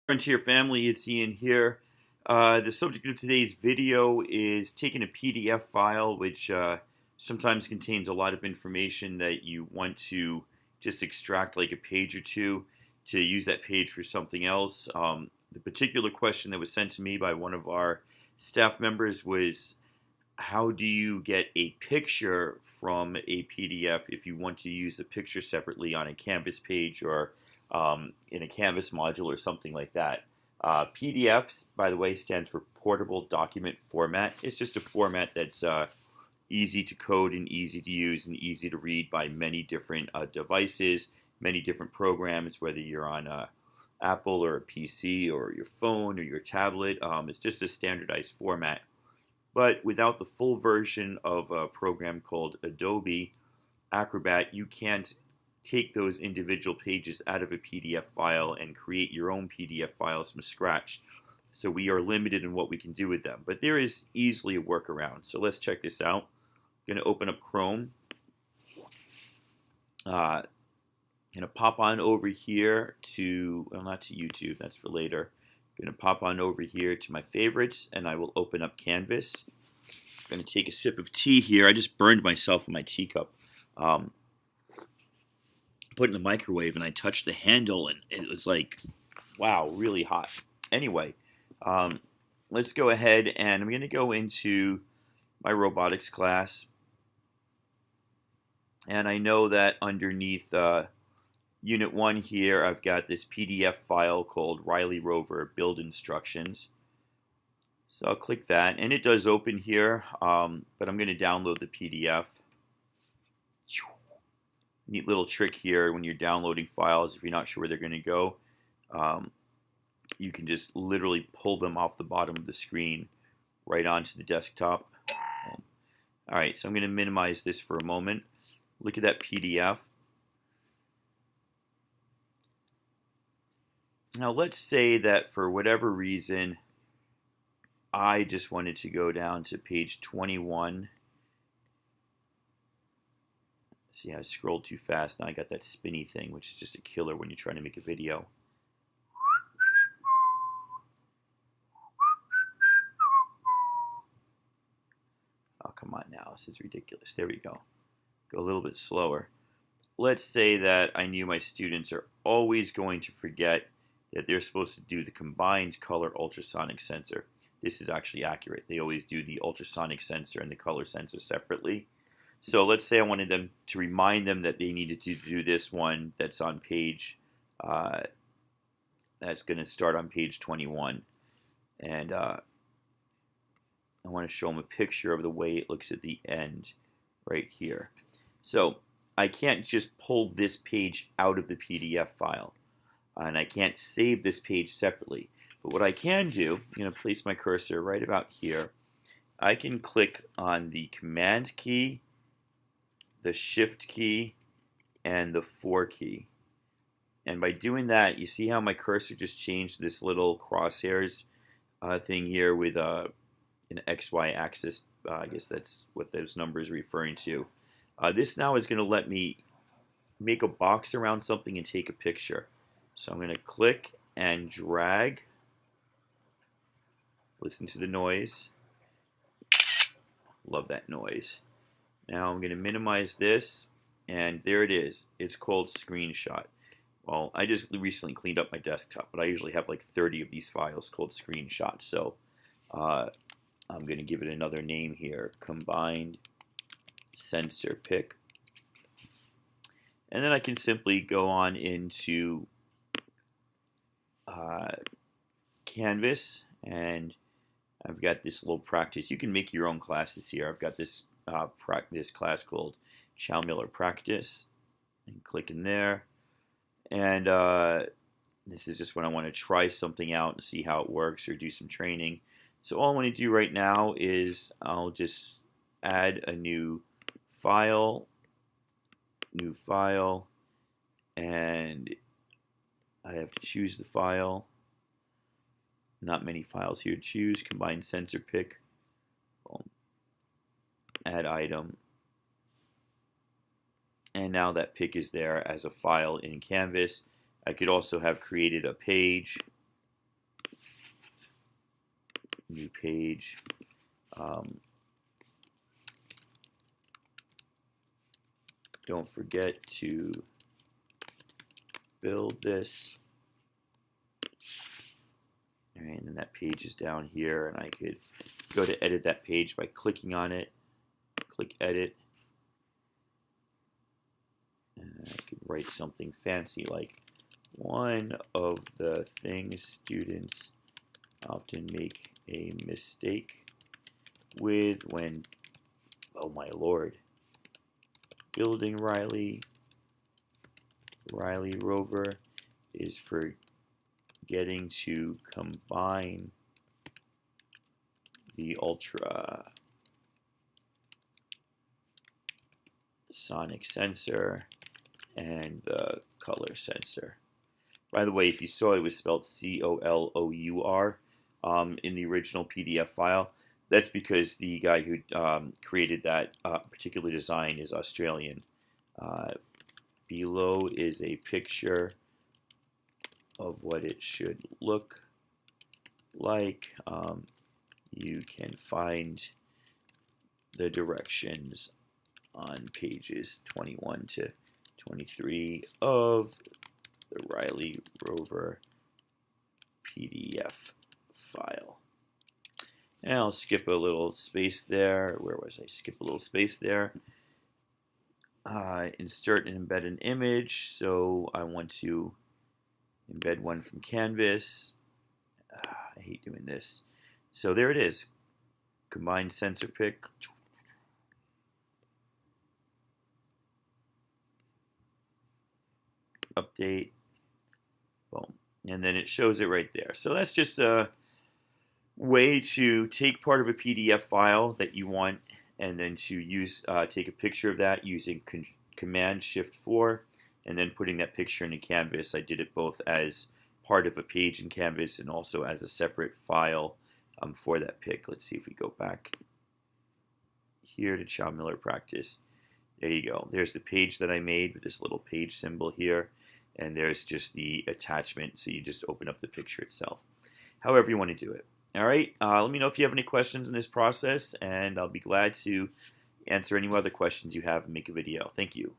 To your family, it's Ian here. The subject of today's video is taking a PDF file, which sometimes contains a lot of information that you want to just extract like a page or two to use that page for something else. The particular question that was sent to me by one of our staff members was, how do you get a picture from a PDF if you want to use the picture separately on a Canvas page or in a Canvas module or something like that? PDFs, by the way, stands for Portable Document Format. It's just a format that's easy to code and easy to use and easy to read by many different devices, many different programs, whether you're on Apple or a PC or your phone or your tablet. It's just a standardized format. But without the full version of a program called Adobe Acrobat, you can't take those individual pages out of a PDF file and create your own PDF files from scratch. So we are limited in what we can do with them. But there is easily a workaround. So let's check this out. I'm going to open up Chrome. I'm going to pop on over here to, well, not to YouTube, that's for later. I'm going to pop on over here to my favorites, and I will open up Canvas. I'm going to take a sip of tea here. I just burned myself in my teacup. Put it in the microwave, and I touched the handle, and it was like, wow, really hot. Anyway, let's go ahead, and I'm going to go into my robotics class. And I know that underneath Unit 1 here, I've got this PDF file called Riley Rover Build Instructions. So I'll click that, and it does open here, but I'm going to download the PDF. Neat little trick here when you're downloading files, if you're not sure where they're going to go, you can just literally pull them off the bottom of the screen right onto the desktop. Alright, so I'm going to minimize this for a moment. Look at that PDF. Now let's say that for whatever reason I just wanted to go down to page 21. See, I scrolled too fast. Now I got that spinny thing, which is just a killer when you're trying to make a video. Oh, come on now. This is ridiculous. There we go. Go a little bit slower. Let's say that I knew my students are always going to forget that they're supposed to do the combined color ultrasonic sensor. This is actually accurate. They always do the ultrasonic sensor and the color sensor separately. So let's say I wanted them to remind them that they needed to do this one that's on page, that's going to start on page 21. And I want to show them a picture of the way it looks at the end right here. So I can't just pull this page out of the PDF file. And I can't save this page separately. But what I can do, I'm going to place my cursor right about here. I can click on the Command key, the Shift key, and the 4 key. And by doing that, you see how my cursor just changed this little crosshairs thing here with an XY axis. I guess that's what those numbers are referring to. This now is going to let me make a box around something and take a picture. So I'm going to click and drag. Listen to the noise. Love that noise. Now I'm going to minimize this, and there it is. It's called Screenshot. Well, I just recently cleaned up my desktop, but I usually have like 30 of these files called Screenshot. So I'm going to give it another name here, Combined Sensor Pick. And then I can simply go on into Canvas, and I've got this little practice. You can make your own classes here. I've got this this class called Chow-Miller Practice, and click in there. And this is just when I want to try something out and see how it works or do some training. So all I want to do right now is I'll just add a new file, and I have to choose the file. Not many files here to choose. Combined sensor pick. Boom. Add item. And now that pick is there as a file in Canvas. I could also have created a page new page. Don't forget to build this. All right, and then that page is down here, and I could go to edit that page by clicking on it. Click edit. And I could write something fancy like, one of the things students often make a mistake with when, oh my lord, building Riley rover is forgetting to combine the ultra sonic sensor and the color sensor. By the way, if you saw it was spelled C-O-L-O-U-R in the original PDF file, that's because the guy who created that particular design is Australian. Below is a picture of what it should look like. You can find the directions on pages 21 to 23 of the Riley Rover PDF file. And I'll skip a little space there. Where was I? Skip a little space there. Insert and embed an image. So I want to embed one from Canvas. I hate doing this. So there it is. Combined sensor pick. Update. Boom. And then it shows it right there. So that's just a way to take part of a PDF file that you want and then to use take a picture of that using Command Shift 4 and then putting that picture into Canvas. I did it both as part of a page in Canvas and also as a separate file for that pick. Let's see if we go back here to Chow-Miller practice. There you go. There's the page that I made with this little page symbol here. And there's just the attachment, so you just open up the picture itself. However you want to do it. All right, let me know if you have any questions in this process, and I'll be glad to answer any other questions you have and make a video. Thank you.